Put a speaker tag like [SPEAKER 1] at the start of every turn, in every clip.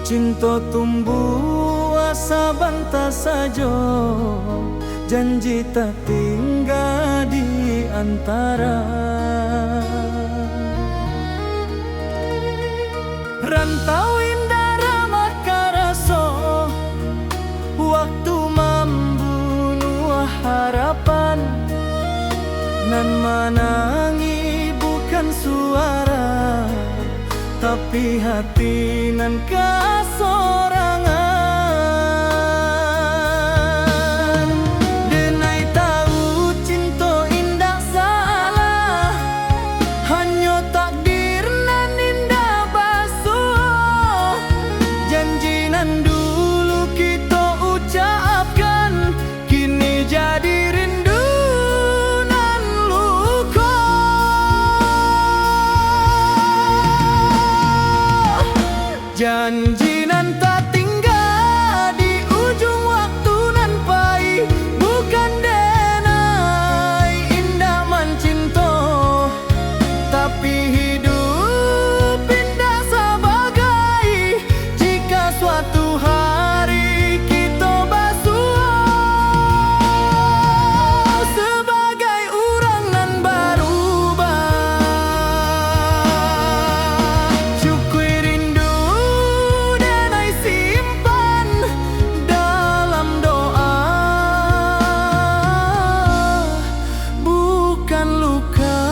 [SPEAKER 1] Cinta tumbuh asa banta sajo, janji tak tinggal di antara. Rantau indah ramah karaso, waktu membunuh harapan. Nan menangi bukan suara, tapi hati nan kasorangan. Denai tahu cinta indah salah, hanya takdir nan indah basuh. Janji nan dulu kita ucapkan, kini jadi rindu nan luka. Janji nan tak tinggal di ujung waktu nan pahit, bukan denai indah mencinta, tapi hidup indah sebagai jika suatu hari kita basuh sebagai orang nan berubah. Syukur rindu denai simpan dalam doa, bukan luka.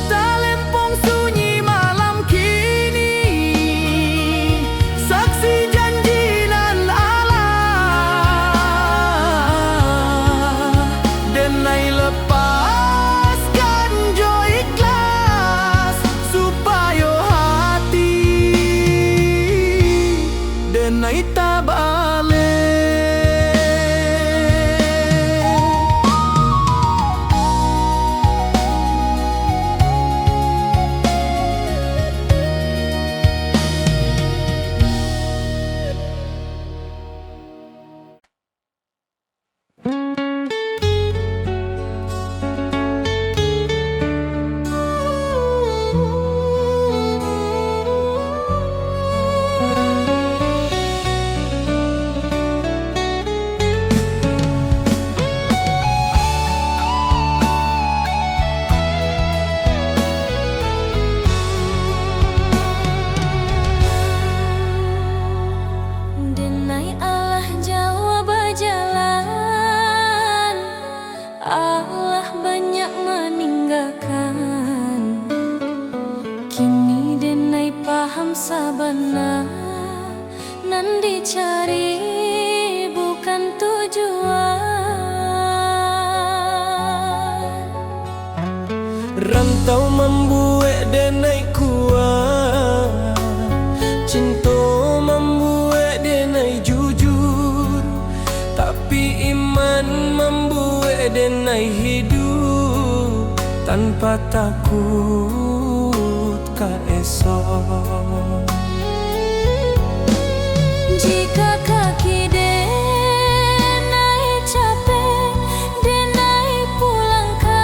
[SPEAKER 1] Talempong sunyi malam kini, saksi janji nan Allah. Denai lepaskan jo ikhlas, supaya hati denai tak balik. Denai Allah jauh berjalan, Allah banyak meninggalkan. Kini denai paham sabana nan dicari bukan tujuan. Rantau membuat denai kuat, cinta membuat denai jujur, tapi iman membuat denai hidup tanpa takut ka esok. Jika kaki denai capek, denai pulang ke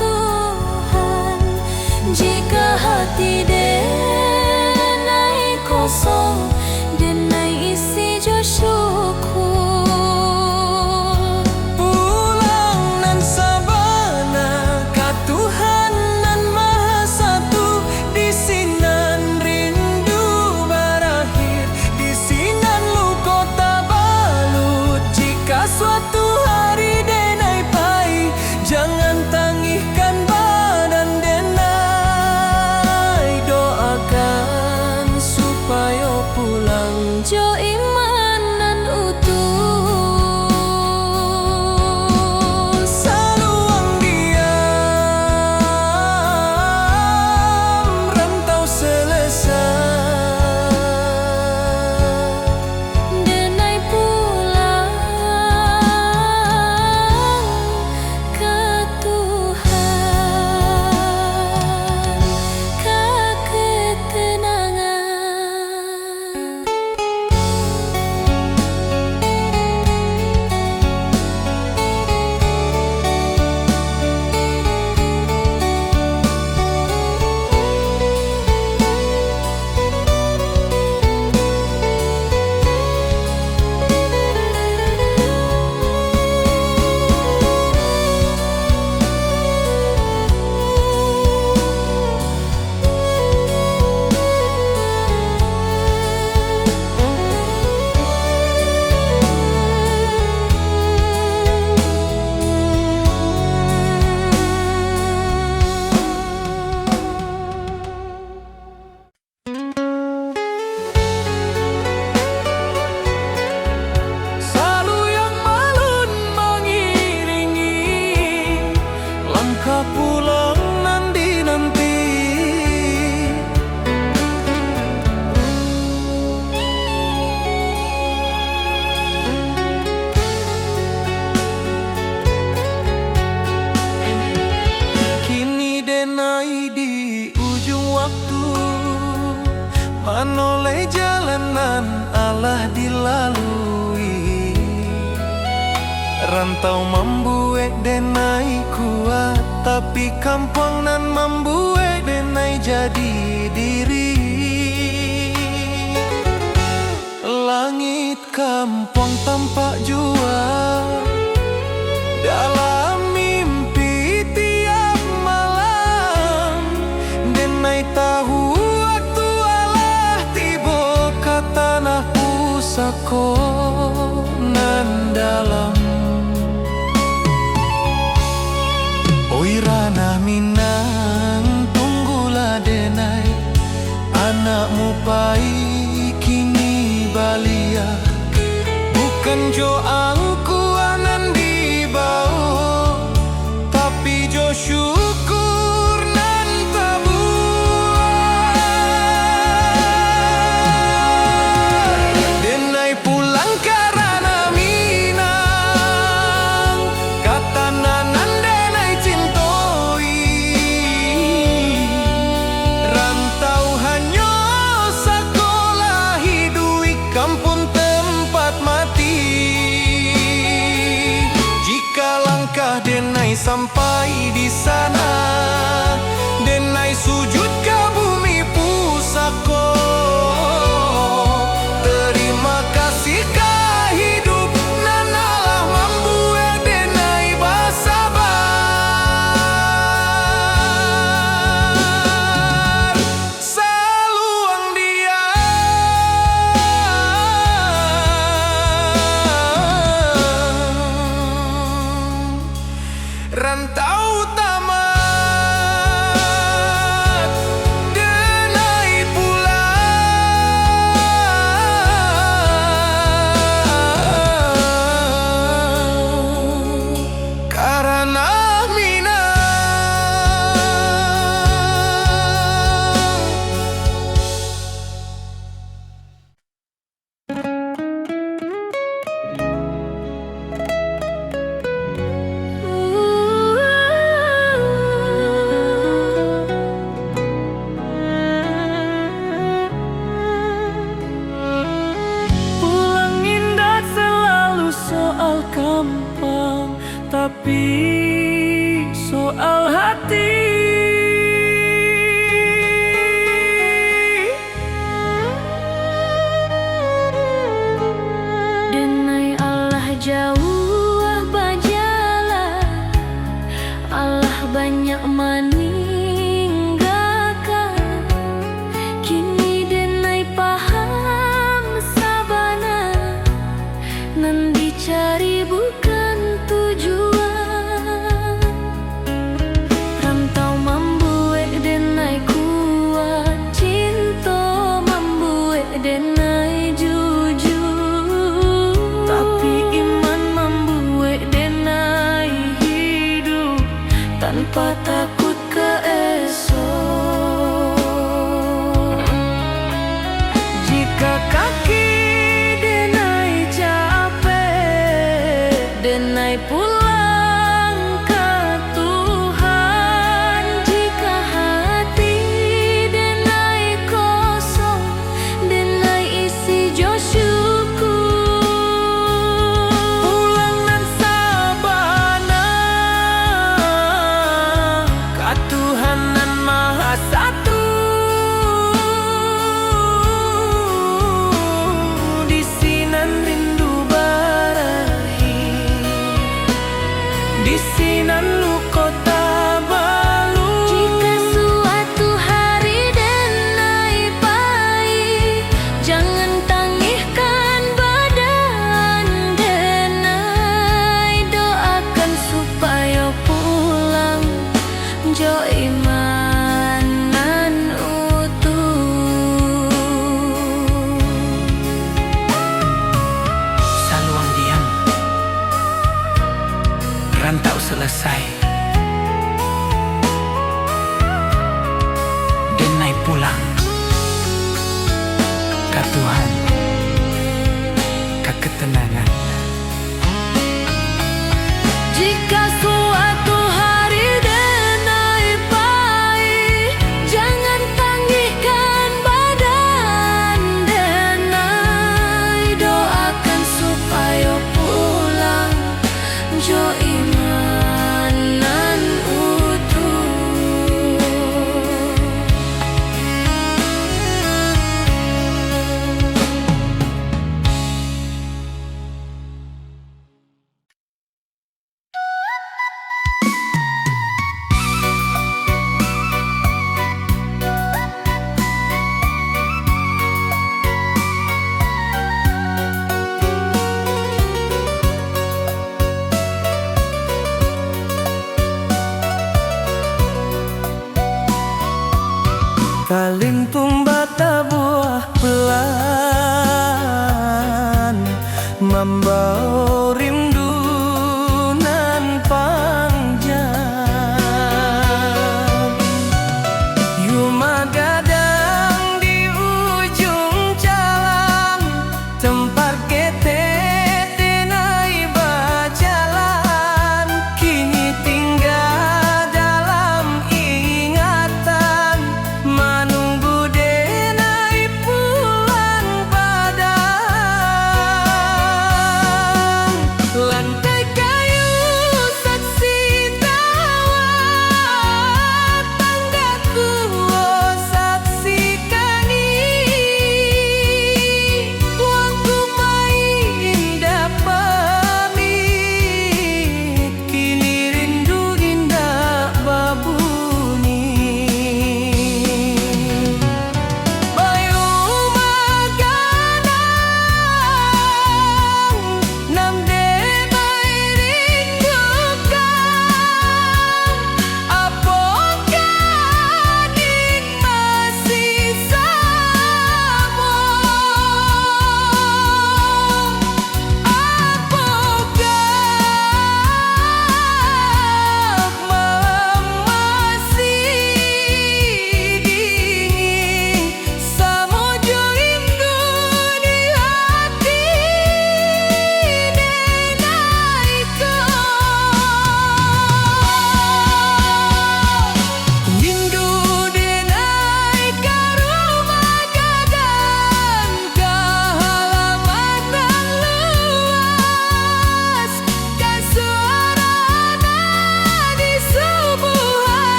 [SPEAKER 1] Tuhan. Jika hati denai kosong, denai isi jo syukur. Pulang nan sabana ka Tuhan nan Maha Satu, di sinan rindu berakhir, di sinan luka tak balut. Jika suatu hari denai pahit, jangan tangihkan badan denai, doakan supaya pulang jo iman nan utuh. Saluang diam, rantau selesai.
[SPEAKER 2] denai jalanan Allah dilalui. Rantau membuat denai kuat, tapi kampung nan membuat denai jadi diri. Langit kampung tampak jua dalam mimpi tiap malam. Denai tahu waktu Allah tiba ke tanah pusako nan dalam. Oi ranah Minang, tunggulah denai, anakmu pai kini balia. Bukan jo angkuanan di bawah, tapi jo syukur nan tabuah. Denai pulang ke ranah Minang, kata nanan denai cintoi. Rantau hanya sekolah hidup kampung tempat mati. Jika langkah denai sampai di sana, denai sujud ke bumi pusako. Terima kasih ke hidup nan Allah membuat denai bersabar. Saluang dia rantau tamat, denai pulang karena
[SPEAKER 1] Pulang indah selalu soal kampung, tapi soal hati. Denai Allah jauh bajalah, Allah banyak meninggalkan. Kini denai paham sabana, nan dicari bukan tujuan. Rantau membuat denai kuat, cinta membuat denai jujur, tapi iman membuat denai hidup tanpa takut ke esok. Jika kaki denai capek, denai pulang ke Tuhan. Jika hati denai kosong, denai isi jo syukur. Pulang nan sabana ka Tuhan nan Maha Satu. Di sinan rindu barahi, di sinan luko tabalu. Jika suatu hari denai pahit, jangan tangihkan badan denai. Doakan supaya pulang jo iman nan utuh.
[SPEAKER 2] Saluang diam, rantau selesai, denai pulang ke Tuhan, ke ketenangan.
[SPEAKER 1] Jika suatu hari denai pahit, jangan tangihkan badan Ambau rindu nan panjang, Yuma gadang di ujung jalan, tempat kita denai berjalan, kini tinggal dalam ingatan, menunggu denai pulang badan.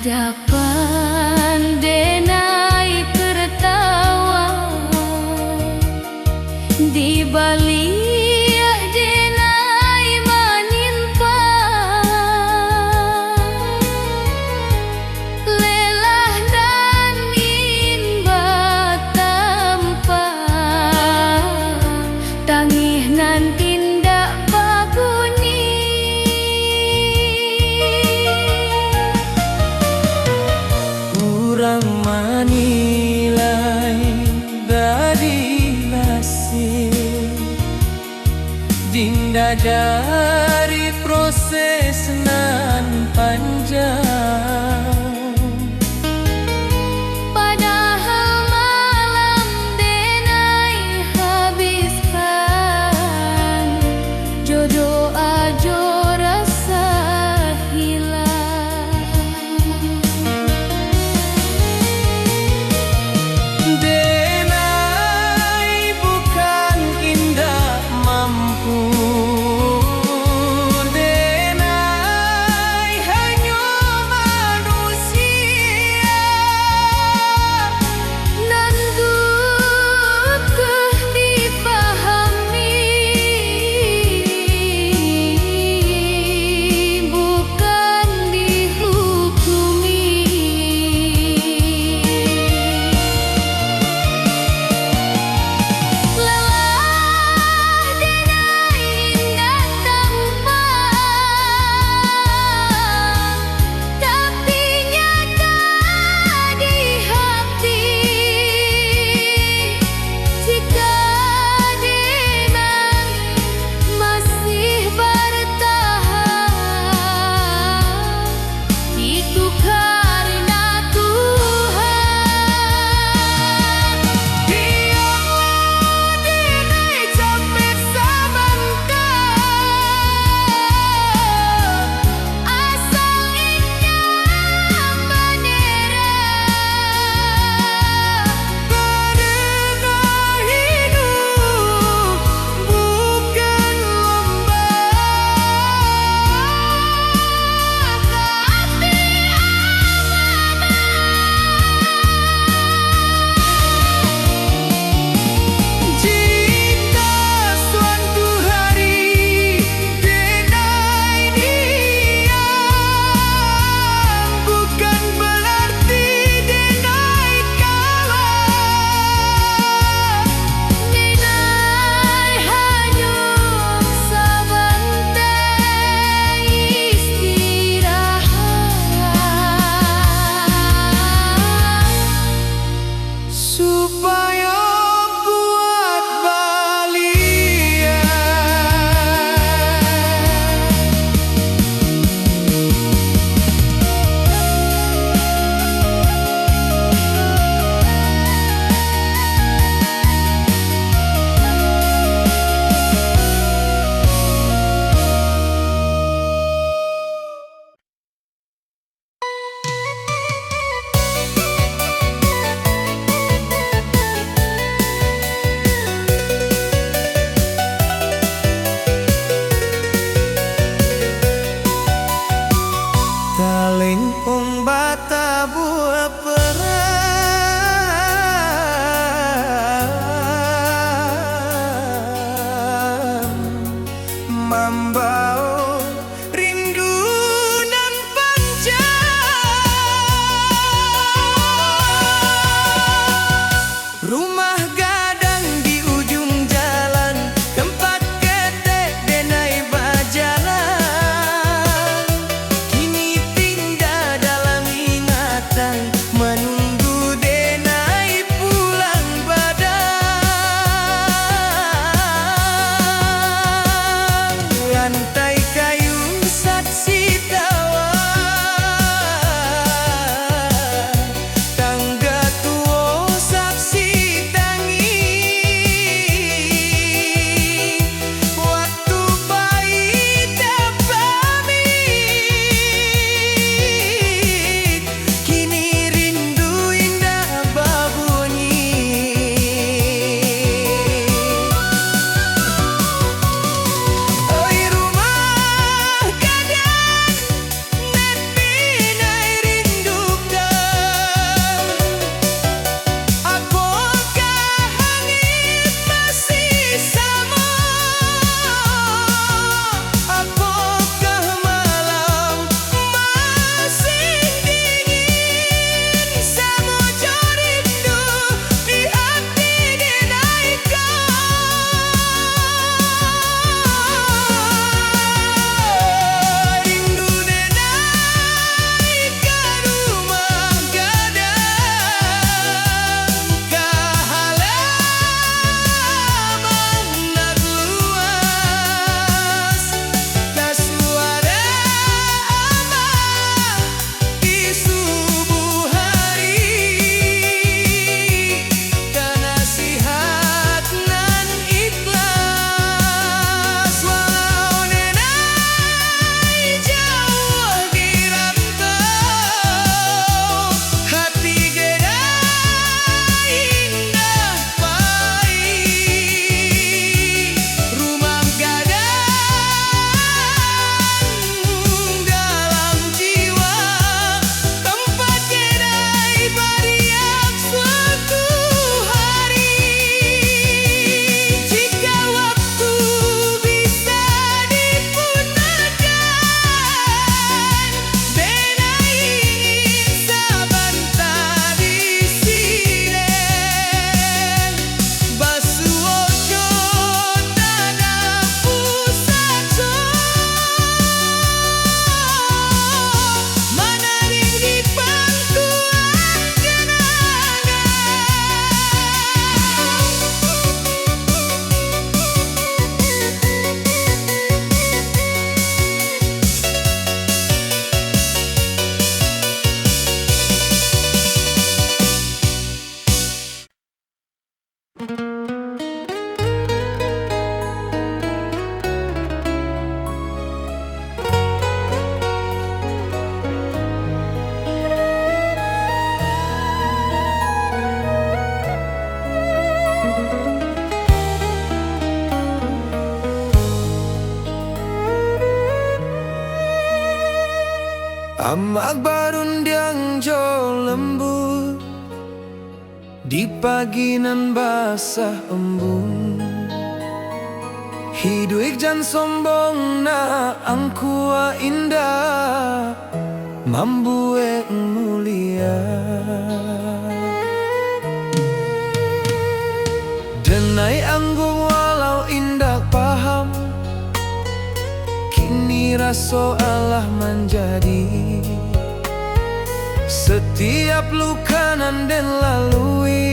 [SPEAKER 3] hadapan denai tertawa di balik denai menimpa lelah dan inba tanpa tangih nan tindak babuni.
[SPEAKER 1] Kurang menilai dari nasib dinda dari proses nan panjang.
[SPEAKER 3] Padahal malam denai habiskan jodoh ajo rasa hilang.
[SPEAKER 1] Denai bukan indah mampu, denai hanya manusia Amak barundiang jo lembut di pagi nan basah embun. Hidup jan sombong na angkua indah mambue mulia. Denai anggung walau indah paham, kini raso Allah menjadi. Setiap luka nan den lalui,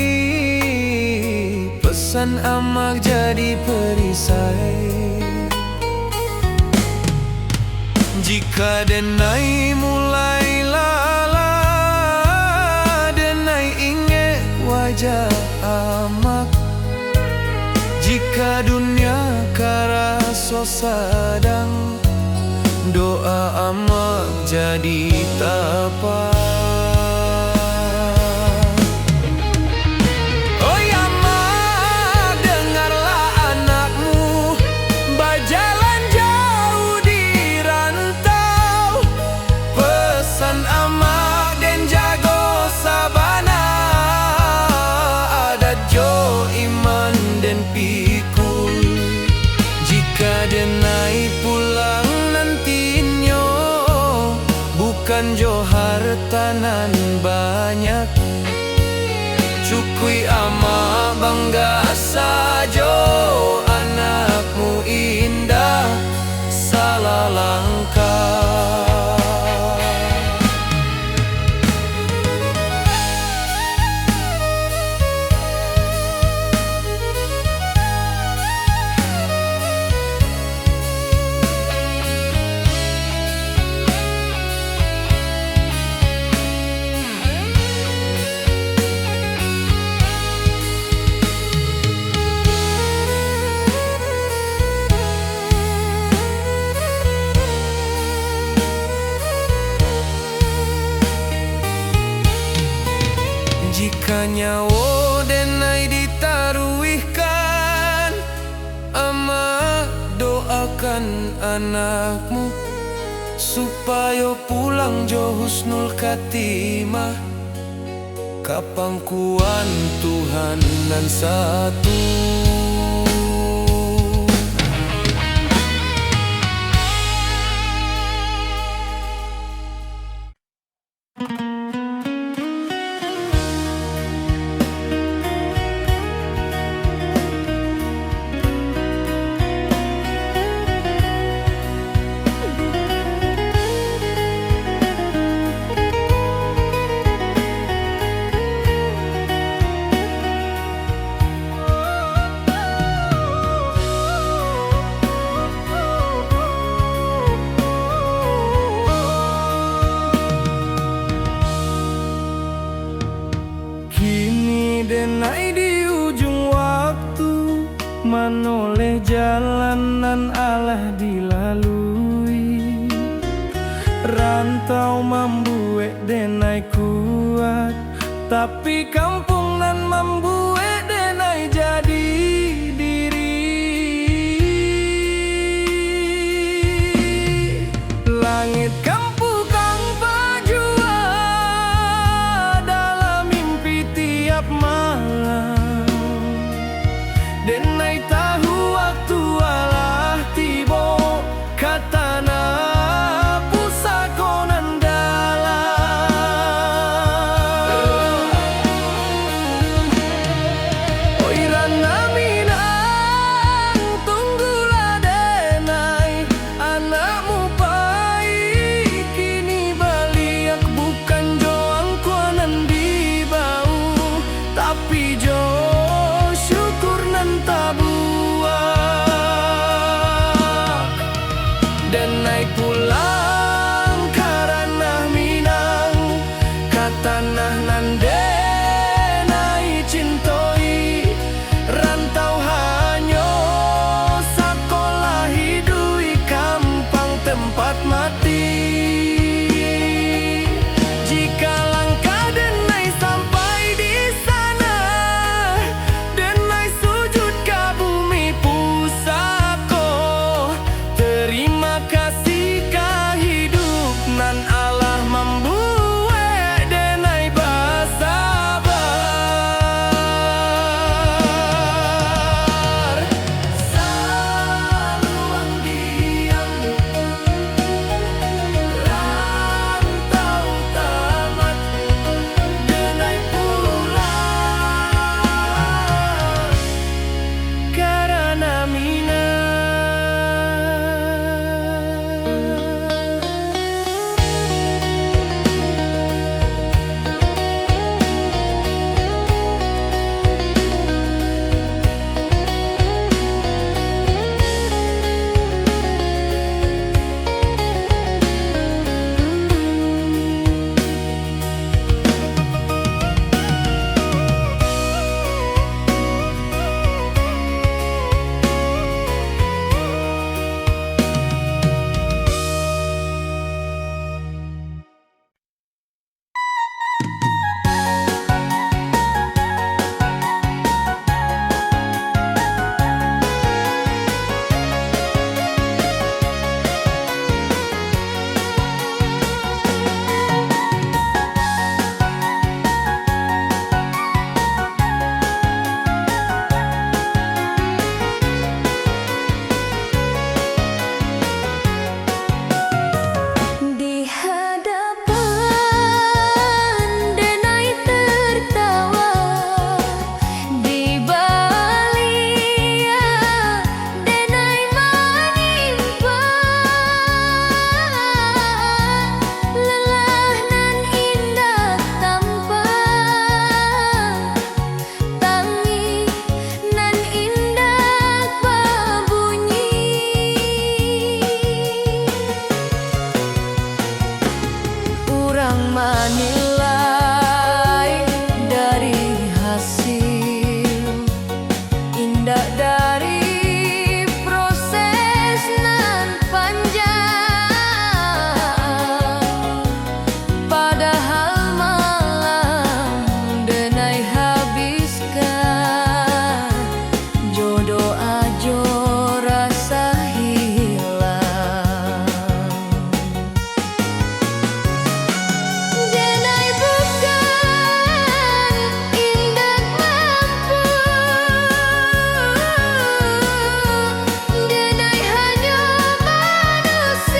[SPEAKER 1] pesan amak jadi perisai. Jika denai mulai lala, denai ingat wajah amak. Jika dunia karaso sadang, doa amak jadi tapak. Oi amak, dengarlah anakmu berjalan jauh di rantau. Pesan amak dan jago sabana, adat jo iman dan pikul. Jika denai pulang nantinya, bukan jo hartanan banyak. Cukui ama bangga sajo, anakmu indah salah langkah. Jika nyawa denai ditaruhkan, amak doakan anakmu supaya pulang jo husnul khatimah. Kapangkuan Tuhan nan satu. Denai di ujung waktu, manoleh jalanan Allah dilalui. Rantau membuat denai kuat, tapi kampung nan membuat denai jadi diri. Langit kampu kang pajua dalam mimpi tiap malam. Denai tahu waktu Allah tibo, katana pusakonan dalam. Oi rana minang, tunggulah denai anakmu pai. Kini baliak bukan joang kuanan di bau, tapi jo syukur nan tabuak. Denai pulang karena minang, katanah nan denai cintoi. Rantau hanyo sekolah hidui kampang tempat mati. Jika langkah denai sampai di sana, denai sujud ke bumi pusako. Terima kasih kahit
[SPEAKER 3] sama nilai dari hasil, indah dari proses nan panjang. Padahal malam denai habiskan, jodoh ajo rasa hilang. Denai bukan indah mampu, denai hanya manusia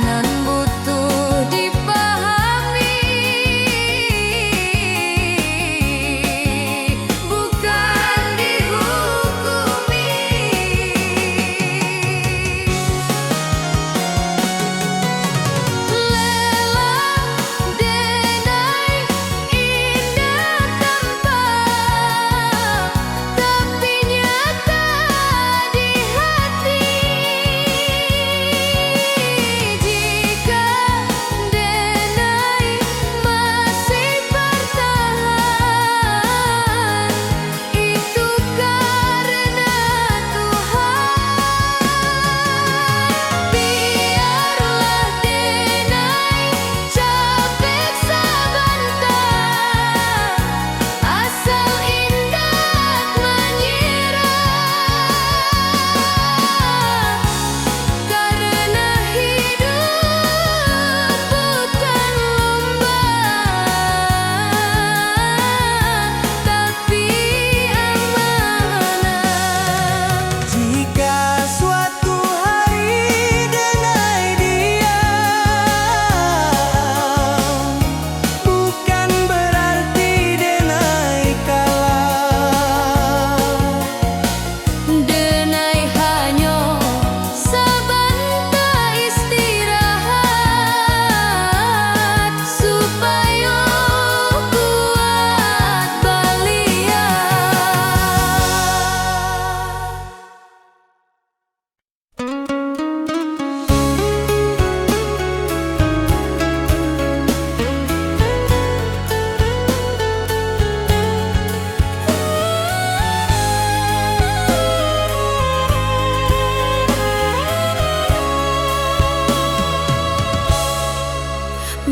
[SPEAKER 3] nan butuh dipahami, bukan dihukumi. Lelah denai indah tampak, tapi nyata di hati. Jika denai masih bertahan, itu karena Tuhan. Biarlah denai capek sebentar, asal indah menyerah. Karena hidup bukan lomba, tapi amanah.
[SPEAKER 1] Jika suatu hari denai diam, bukan berarti denai kalah.
[SPEAKER 3] Denai hanya sebentar istirahat, supaya kuat balian.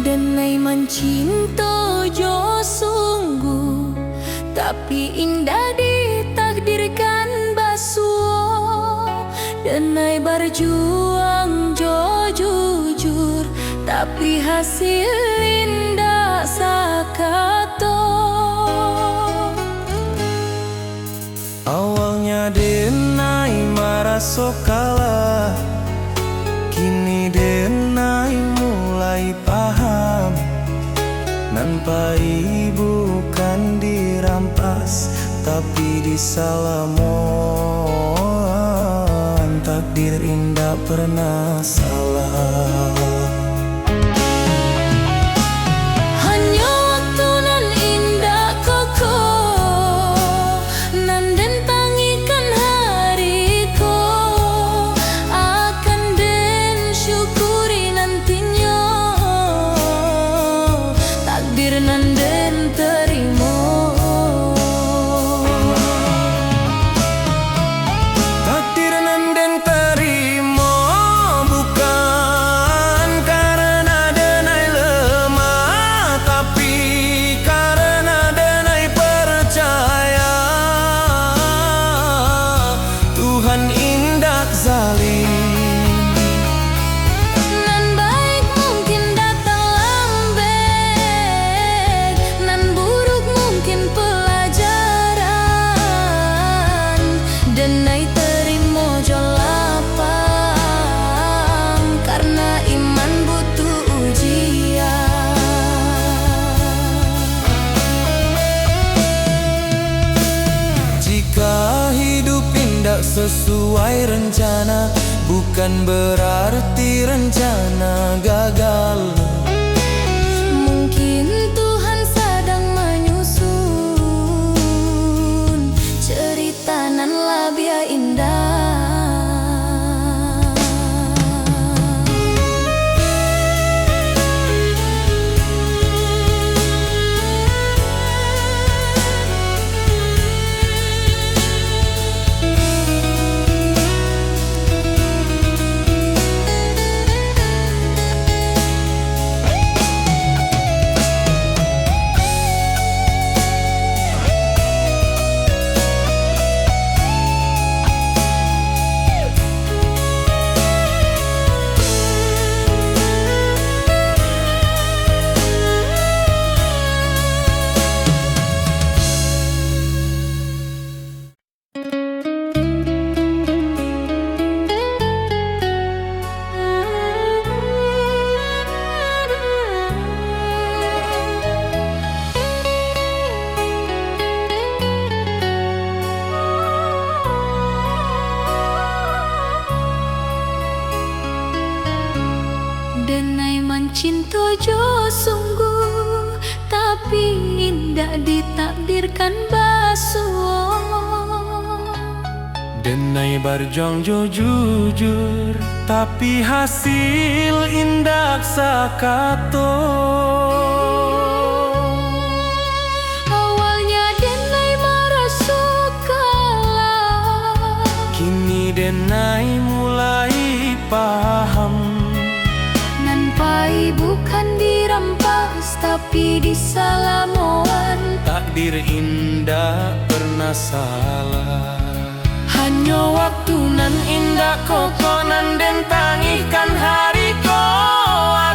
[SPEAKER 3] Denai mencinta jo sungguh, tapi indah ditakdirkan basuh. Denai berjuang jo jujur, tapi hasil indah sakato.
[SPEAKER 1] Awalnya denai merasa kalah, kini denai mulai paham. Nampai bukan dirampas, tapi disalamon. Takdir indah pernah salah.
[SPEAKER 3] Hanya waktu nan indah kokoh, nan den tangikan hariko, akan den syukuri nantinya. Takdir nan den terima,
[SPEAKER 1] Takdir nan den terima, bukan karena denai lemah, tapi karena denai percaya Tuhan indah zalim.
[SPEAKER 3] nan baik mungkin datang lambat, nan buruk mungkin pelajaran. Denai terima jo lapang, karena iman butuh ujian.
[SPEAKER 1] Jika hidup indah sesuai rencana, bukan berarti rencana gagal.
[SPEAKER 3] Mungkin Tuhan sedang menyusun cerita nan lebih indah. cinta jo sungguh, tapi indah ditakdirkan basuh.
[SPEAKER 1] Denai berjuang jo jujur, tapi hasil indah sakato.
[SPEAKER 3] Awalnya denai merasa kalah,
[SPEAKER 1] Kini denai mulai paham.
[SPEAKER 3] Nanpai bukan dirampas, tapi disalamoan.
[SPEAKER 1] Takdir indah pernah salah. Hanya waktu nan indah kokonan den tangihkan hari ko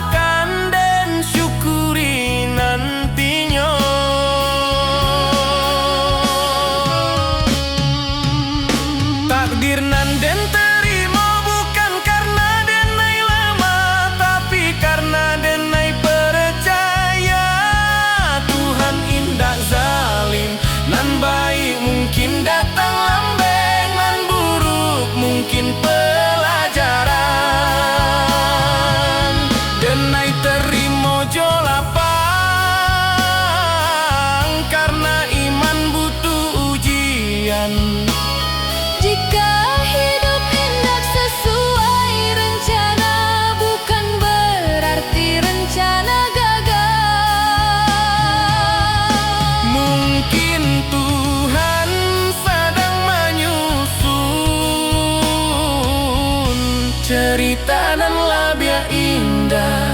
[SPEAKER 1] akan den syukuri nantinya. Takdir nan den terima bukan karena denai lemah, tapi karena denai percaya Tuhan indah zalim. Nan baik mungkin datang lambeng, nan buruk mungkin pelajaran. Denai terima jo lapang, karena iman butuh ujian.
[SPEAKER 3] Jika hidup hendak sesuai rencana, bukan berarti rencana gagal.
[SPEAKER 1] Mungkin Tuhan sedang menyusun cerita dan labia indah.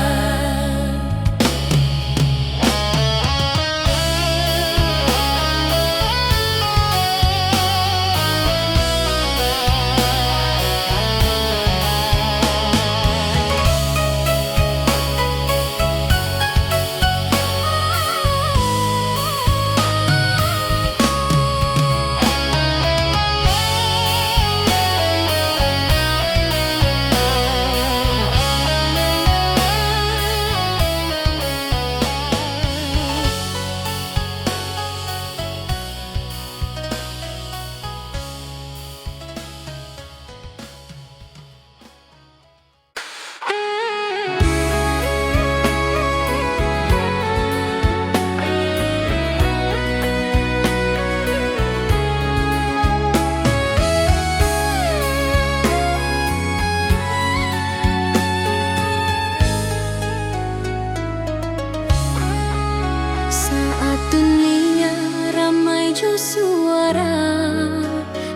[SPEAKER 3] Saat dunia ramai jo suara,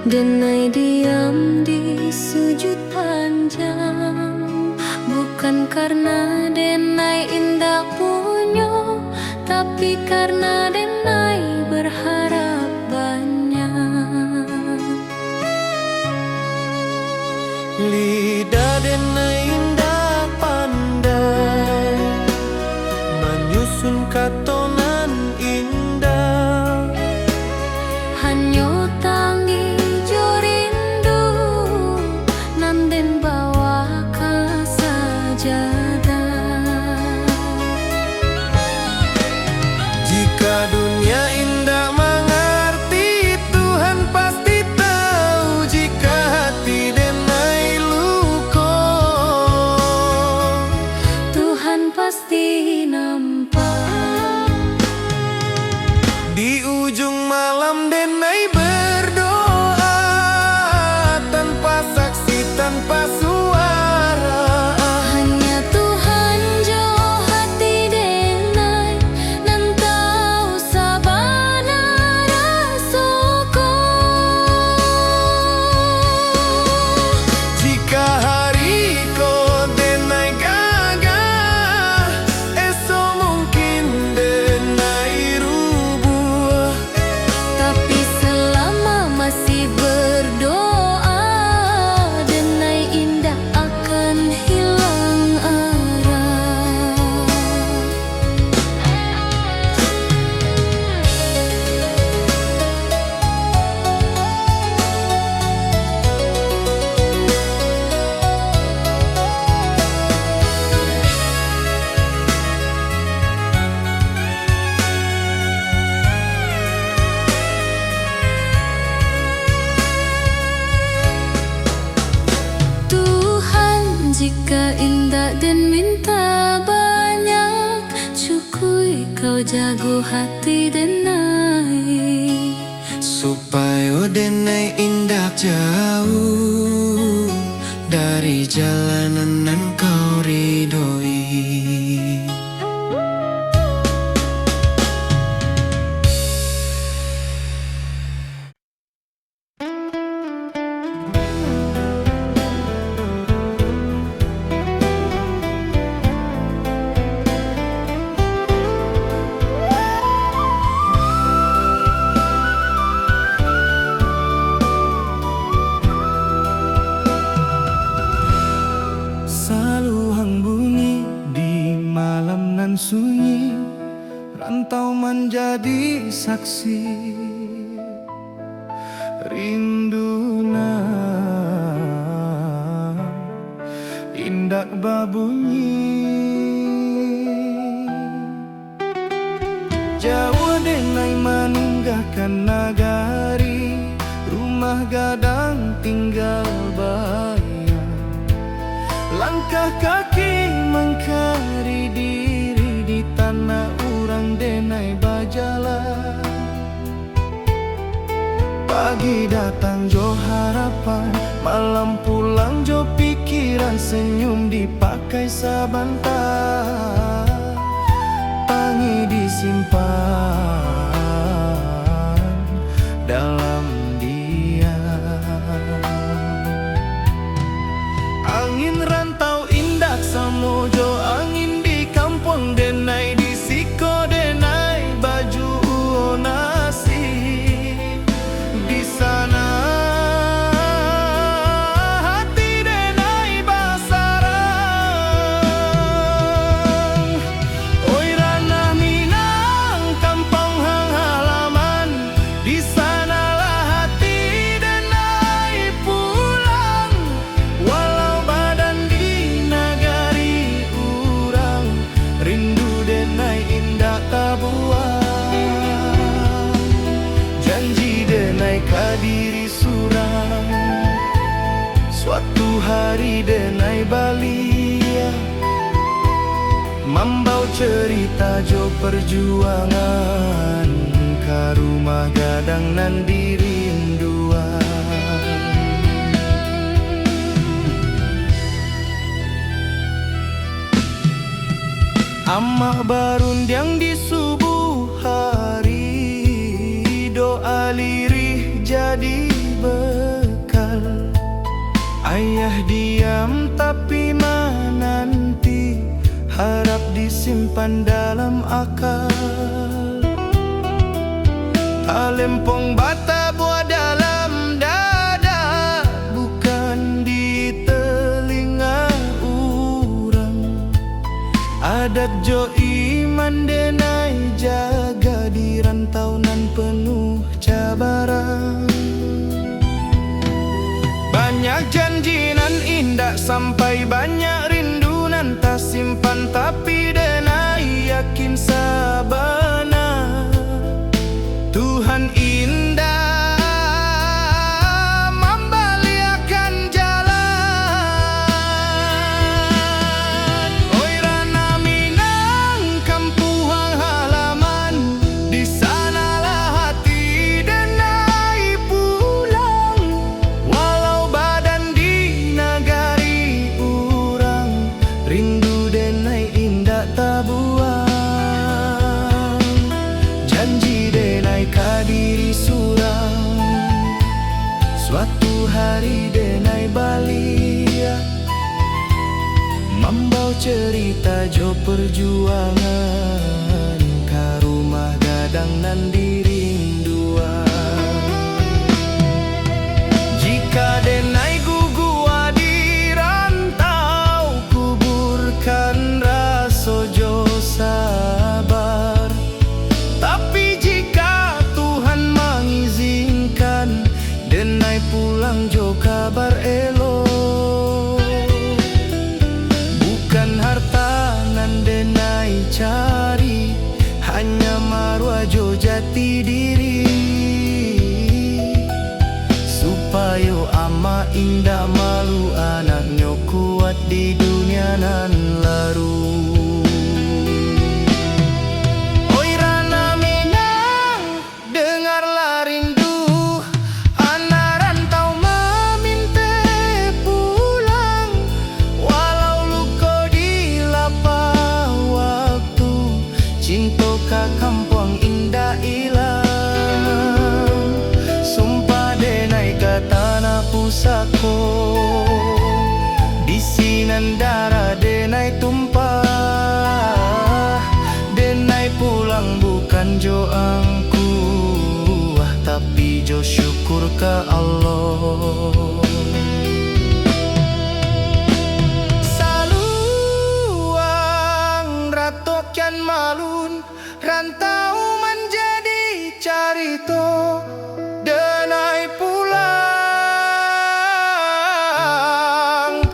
[SPEAKER 3] denai diam di sujud panjang. Bukan karena denai indah punya, tapi karena denai berharap banyak.
[SPEAKER 1] Lidah denai indah pandai menyusun katonan indah.
[SPEAKER 3] Hanya tangi jo rindu, nan den bawa ke sajadah.
[SPEAKER 1] Jika dunia indah mengerti, Tuhan pasti tahu. Jika hati denai luka,
[SPEAKER 3] Tuhan pasti nampak.
[SPEAKER 1] di ujung malam denai berdoa, tanpa saksi, tanpa suara.
[SPEAKER 3] Hanya Tuhan jo hati denai, nan tahu sabana rasaku.
[SPEAKER 1] Jika hari ko denai gagal, esok mungkin denai rubuh.
[SPEAKER 3] Tapi selama masih berdoa, denai indah akan hilang arah. Tuhan, jika indah dan minta baik, kau jago hati denai,
[SPEAKER 1] supaya denai indah jauh dari jalanan yang kau ridhoi.
[SPEAKER 4] Saluang bunyi di malam nan sunyi, rantau menjadi saksi rinduna indak babunyi. Jawa denai menunggahkan nagari, rumah gadang tinggal bayar. Langkah kaki mengkari diri di tanah urang denai bajalan. Pagi datang jo harapan, malam pulang jo pikiran, senyum dipakai sabantar, pangi disimpan dalam angin rantau indak samojo, angin di kampung denai di siko denai baju nasi. Di sana hati denai basarang. Oi ranah Minang kampung hang halaman, di sanalah hati denai pulang. Walau janji denai kadiri surang, suatu hari denai balia, membau cerita jo perjuangan, ka rumah gadang nan dirinduan. Amah barundiang di subuh hari, doa lirih jadi bekal. Ayah diam tapi menanti, harap disimpan dalam akal. Talempong bata buah dalam dada, bukan di telinga urang. Adat jo iman denai jaga di rantau nan penuh cabaran. Banyak janji nan indah sampai banyak rindu nan tak simpan, tapi denai yakin sabana Tuhan indah kadiri surang, suatu hari denai balia, membau cerita jo perjuangan, ka rumah gadang nan dirinduan. Jika denai gugua di rantau, kuburkan raso jo sabar. Tapi jika Tuhan mengizinkan, denai pulang jo kabar elok. Bukan harta nan denai cari, hanya marwah jo jati diri. Supaya ama indah malu anaknya kuat di dunia nan laru. muka Allah. Saluang ratokan malun, rantau menjadi carito, denai pulang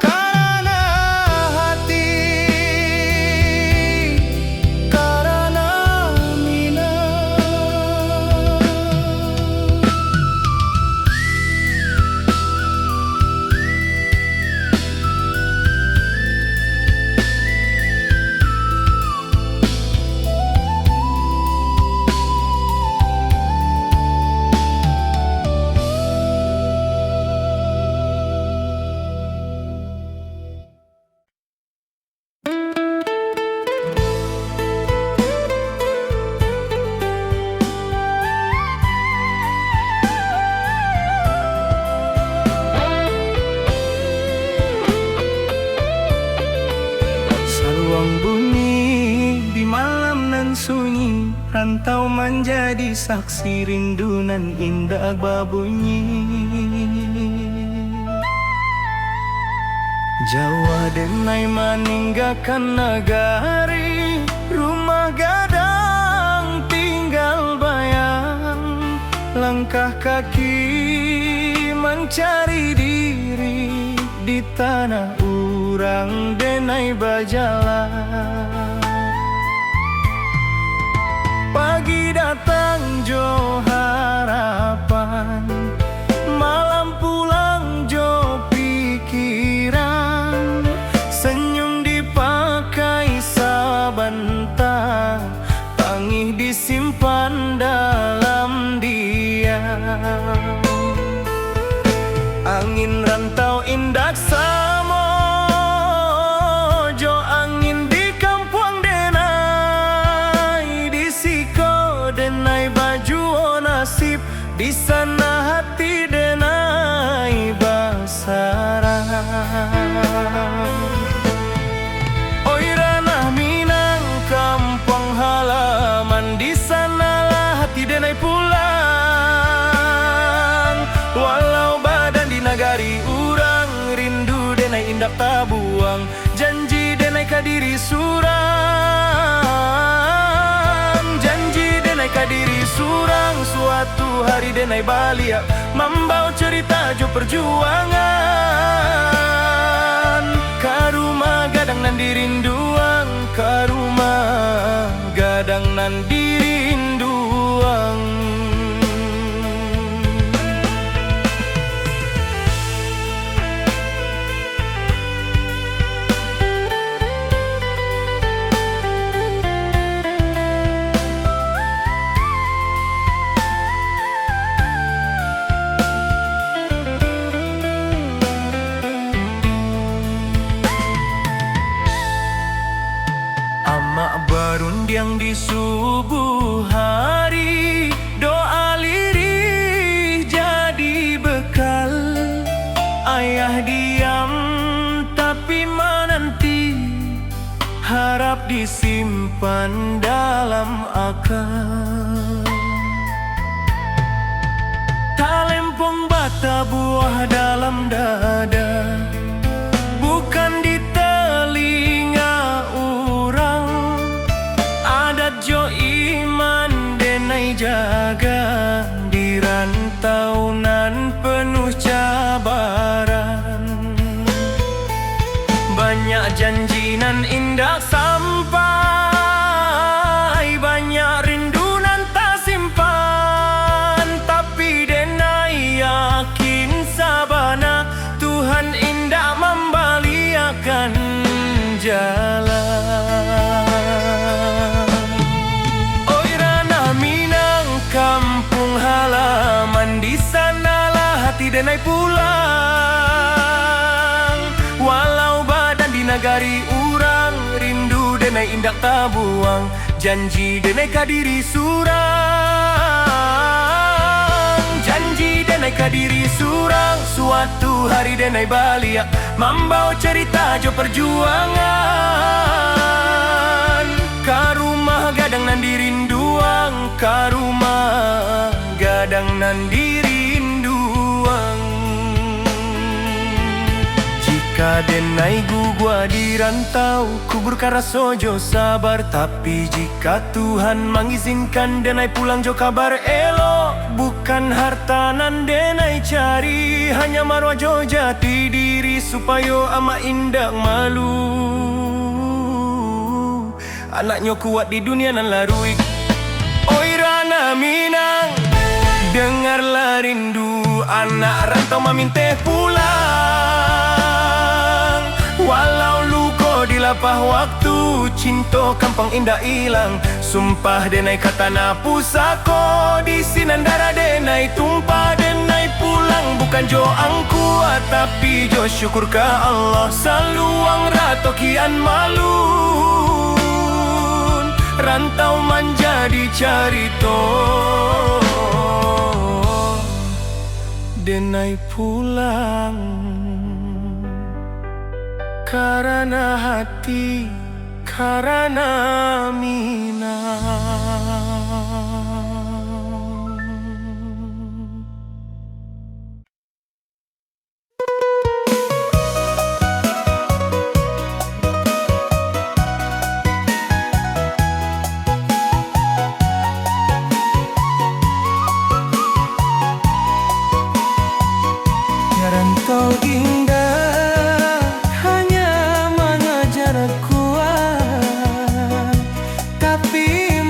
[SPEAKER 4] karena hati, karena minang. Saluang bunyi di malam nan sunyi, rantau menjadi saksi rindu nan indah babunyi. Jawa denai meninggalkan negari, rumah gadang tinggal bayang, langkah kaki mencari diri di tanah urang denai bajalan. Pagi datang jo harapan, malam pulang jo pikiran, senyum dipakai sabanta, tangih disimpan dalam diam. Angin rantau indak samo, jo angin di kampung denai, di siko denai baju o nasib, di sana hati denai basarang. Oi ranah Minang kampung halaman, di sanalah hati denai pulang. Walau badan di nagari urang, rindu denai indak tabuang, janji denai kadiri surang. Janji denai kadiri surang, suatu hari denai balia, membawa cerita jo perjuangan. Karuma gadang nan dirinduang, karuma gadang nan dirinduang. Amak barundiang di subuh hari, doa lirih jadi bekal. Ayah diam tapi menanti, harap disimpan dalam akal. Talempong bata buah dalam dada, bukan di telinga urang. Adat jo iman denai jaga, di rantau nan penuh cabaran. Banyak janji nan indah sampai, banyak rindu nan tak simpan. Tapi denai yakin sabana, Tuhan indah membaliakan jalan. Oi ranah Minang kampung halaman, di sanalah hati denai pulang. Walau badan di nagari urang, rindu denai indak tabuang, janji denai kadiri surang. Janji denai kadiri surang, suatu hari denai balia, membawa cerita jo perjuangan. Karumah gadang nan dirinduang, karumah gadang nan dirinduang. Jika denai gua di rantau, kubur kara sojo sabar. Tapi jika Tuhan mengizinkan denai pulang jo kabar elo. Bukan harta nan denai cari, hanya marwah jo jati diri supaya ama indah malu. Anaknya kuat di dunia nan larui. Oi Rana Minang, dengarlah rindu anak rantau maminte pulang. Walau luko di lapah waktu, cinta kampung indah hilang. Sumpah denai kata na pusako, di sinan darah denai tumpah. Denai pulang bukan jo angkuat, tapi jo syukur ke Allah. Saluang rato kian malu, rantau menjadi carito. Denai pulang karena hati, karena Minang. Rantau indah hanya mengajar kuat, tapi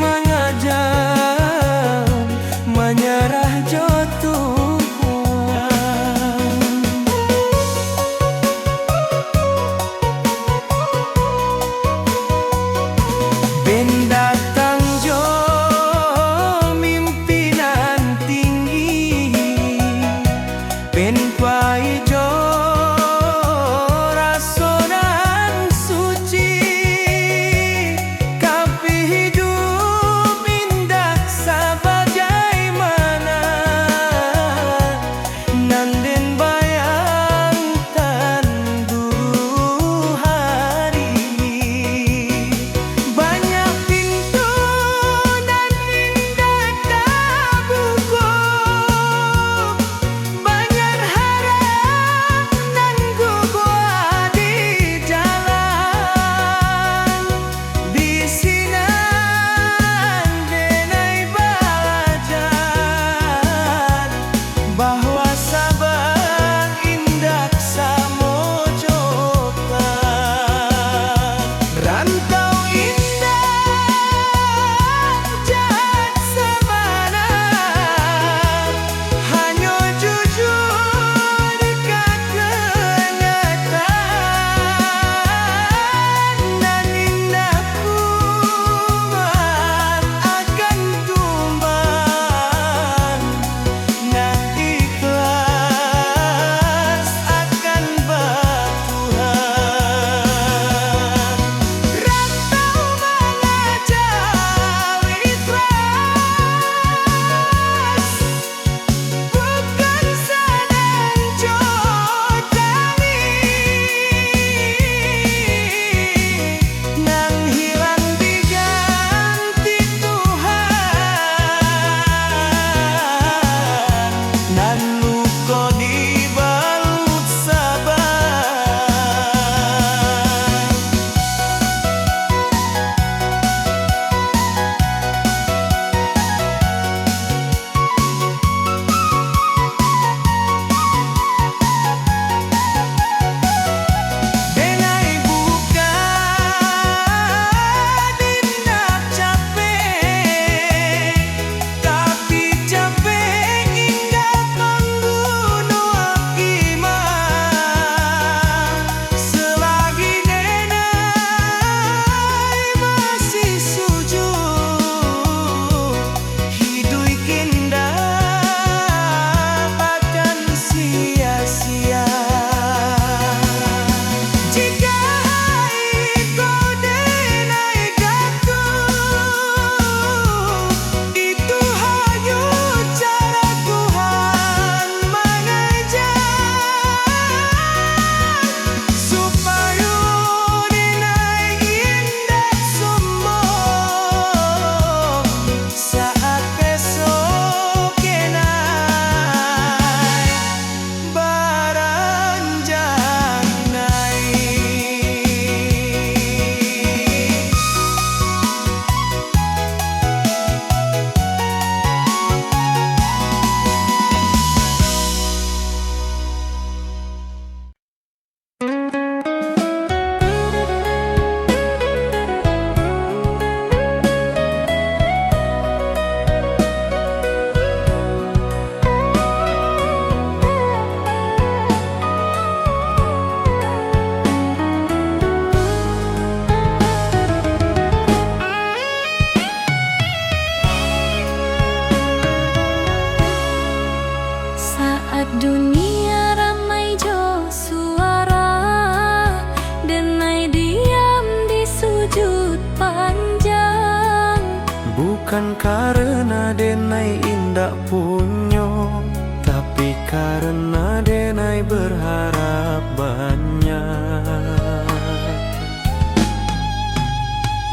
[SPEAKER 4] Bukan karena denai indak punyo, tapi karena denai berharap banyak.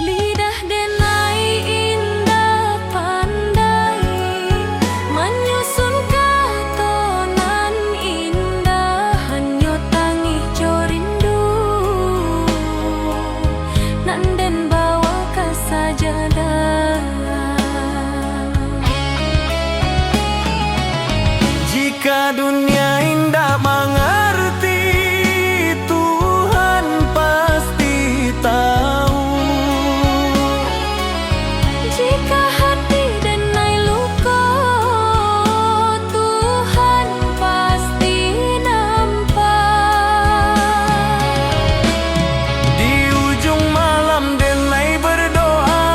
[SPEAKER 3] Lidah denai indah pandai menyusun katonan indah, hanya tangih corindu nanden bawa ke sajadah.
[SPEAKER 4] Jika dunia indah mengerti, Tuhan pasti tahu.
[SPEAKER 3] Jika hati denai luka, Tuhan pasti nampak.
[SPEAKER 4] Di ujung malam denai berdoa,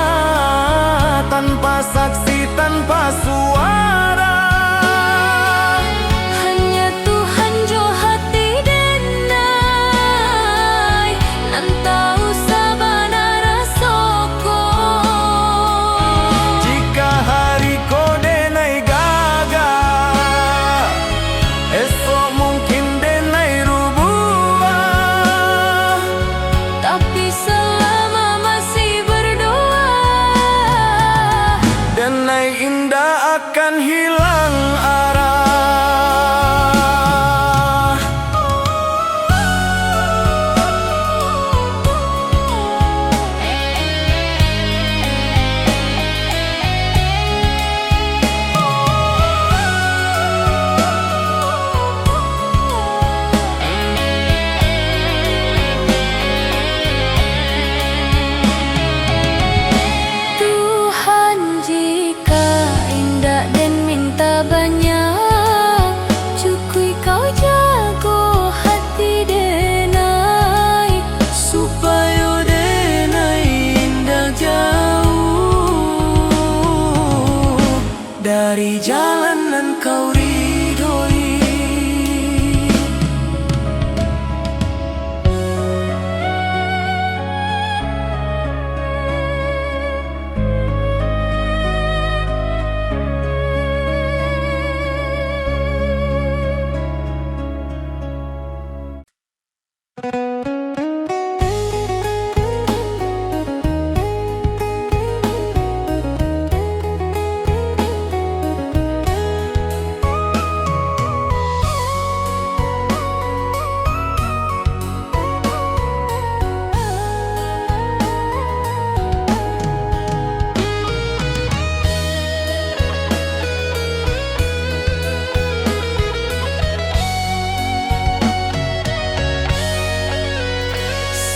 [SPEAKER 4] tanpa saksi, tanpa suara.
[SPEAKER 3] Hanya Tuhan jo hati denai, nan tahu sabana rasoko.
[SPEAKER 4] Jika hari ko denai gagal, esok mungkin denai rubah.
[SPEAKER 3] Tapi selama masih berdoa,
[SPEAKER 4] Denai indah akan hilang arah.
[SPEAKER 3] Tuhan jika indah dan minta banyak, cukui kau jago hati denai,
[SPEAKER 4] Supaya denai indah jauh dari jalan nan kau ridhoi.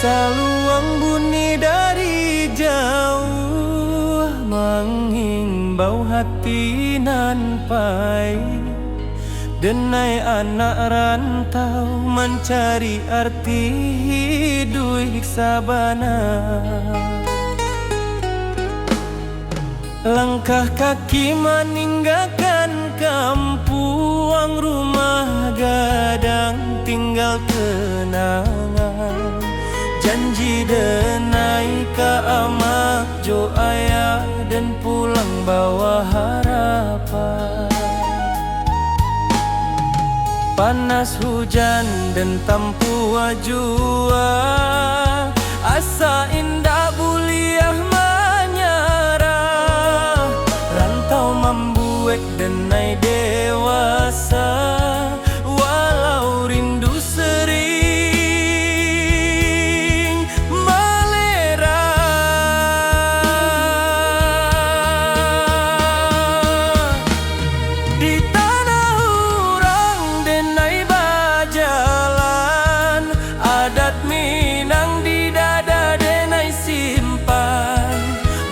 [SPEAKER 4] Saluang bunyi dari jauh, menghimbau hati nan pai. Denai anak rantau mencari arti hidup sabana. Langkah kaki meninggalkan kampung, rumah gadang tinggal kenangan. Janji denai ka amak jo ayah, dan pulang bawa harapan. Panas hujan dan tampua jua, asa indah buliah menyerah. Rantau membuat denai dewasa, walau rindu sering melera. Di tanah urang denai bajalan, adat Minang di dada denai simpan.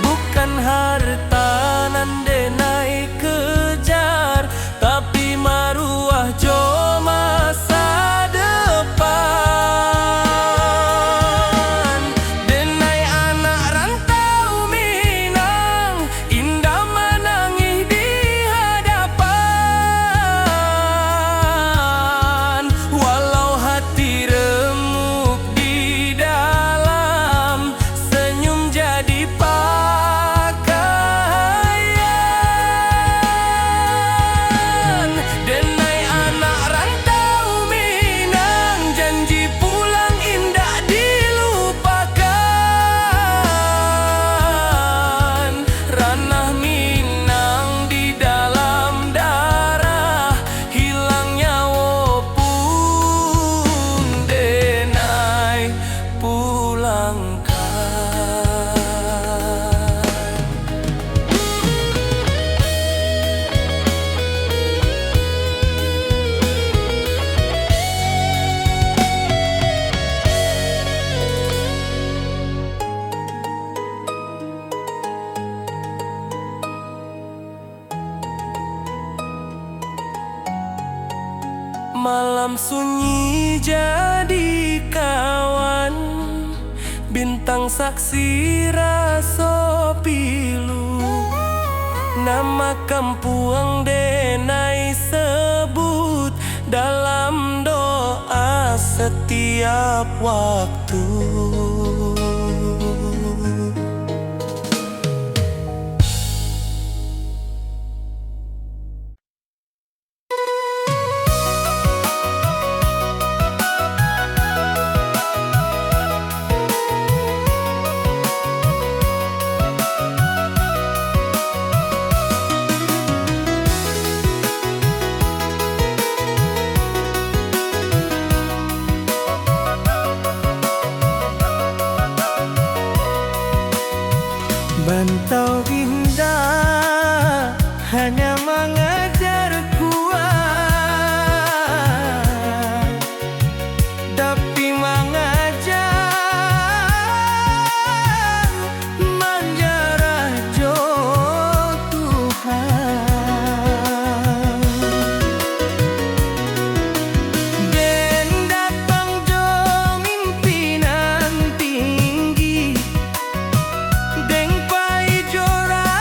[SPEAKER 4] Bukan harta nan denai kejar, tapi maruah jo masa depan. Denai anak rantau Minang, indah menangis di hadapan. Walau hati remuk di
[SPEAKER 1] malam sunyi jadi kawan, bintang saksi raso pilu. Nama kampuang denai sebut dalam doa setiap waktu.
[SPEAKER 4] Bantau indah hanya mengajar kuat, tapi mengajar menjarah jo Tuhan. Den datang jo mimpinan tinggi, deng pai jora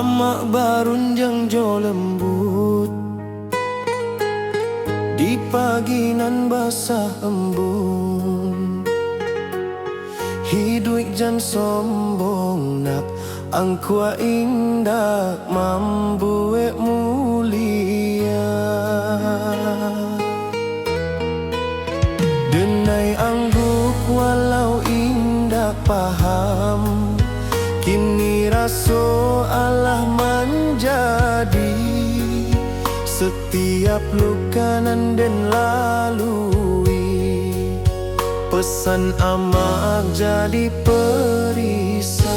[SPEAKER 4] Amak barunjang jo lembut di pagi nan basah embun. Hidup jan sombong nak angkua indah mambuek mulia. Denai angguk walau indah paham, kini raso Allah menjadi setiap luka nan den lalui. Pesan amak jadi perisai.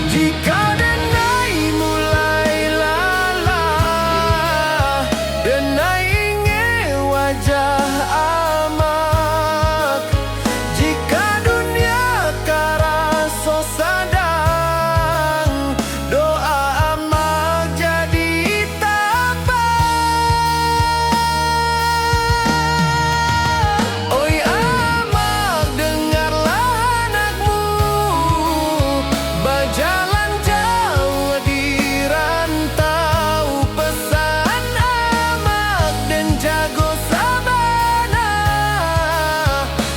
[SPEAKER 4] Jika denai mulai lalah, denai ingin wajah amak. Jika dunia karaso sadang, doa amak jadi tabah. Oi amak, dengarlah anakmu berjalan jauh di rantau. Pesan amak dan jago sabana,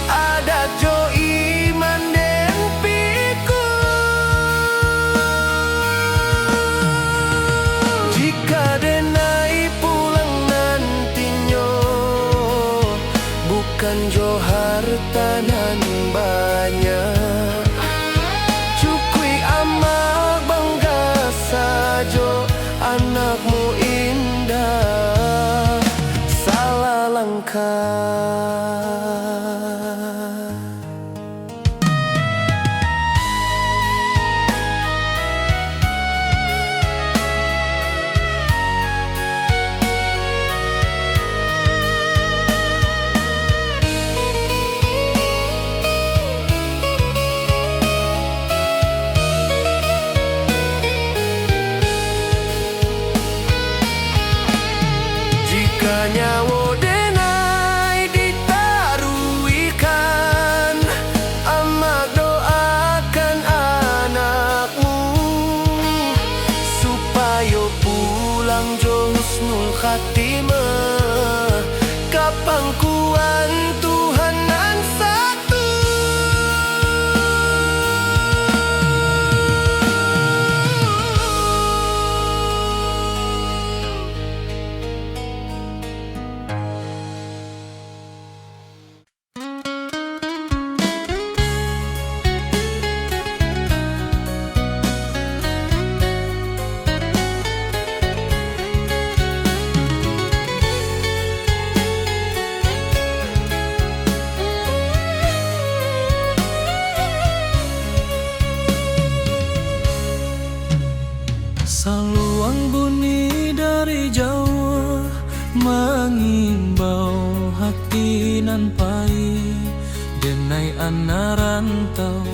[SPEAKER 4] ada jo iman den piku. Jika denai pulang nantinya, bukan jo harta nan banyak. Cukui amak bangga sajo, anakmu indah salah langkah. Jika nyawa denai ditaruikan, amak doakan anakmu supaya pulang jo husnul khatimah. Kapangkuan Tuhan nan satu.
[SPEAKER 1] Saluang bunyi dari Jawa mengimbau hati nan pahit. Denai anak rantau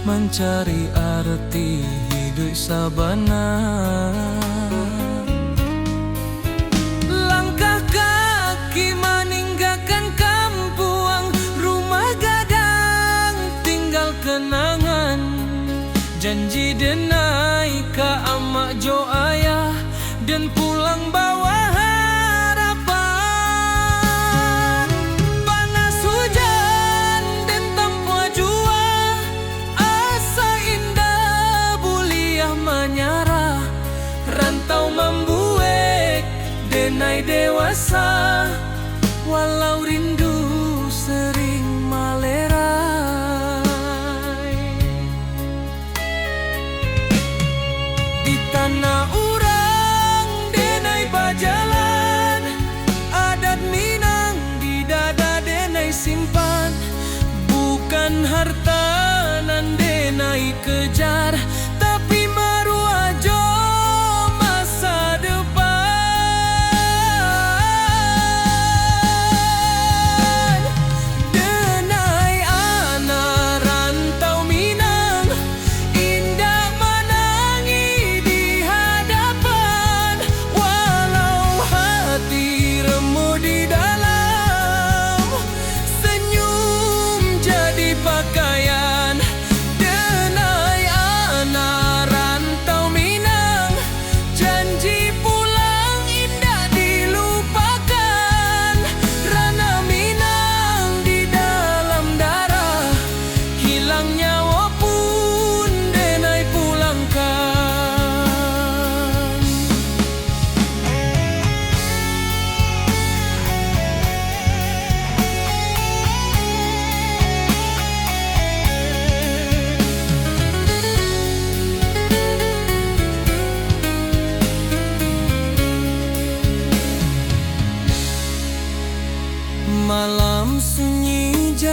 [SPEAKER 1] mencari arti hidup sabana. Langkah kaki meninggalkan kampung, rumah gadang tinggal kenangan. Janji denai ka amak jo ayah dan pulang bawa harapan. Panas hujan dan tanpa jua, asa indah buliah menyarah. Rantau membuek denai dewasa, walau rindu sering malerai. Di tanah urang denai bajalan, adat Minang di dada denai simpan. Bukan harta nan denai kejar, tapi maruah jo masa depan.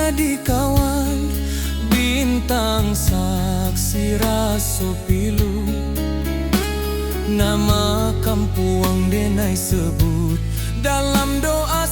[SPEAKER 1] jadi kawan. Bintang saksi raso pilu, nama kampuang denai sebut dalam doa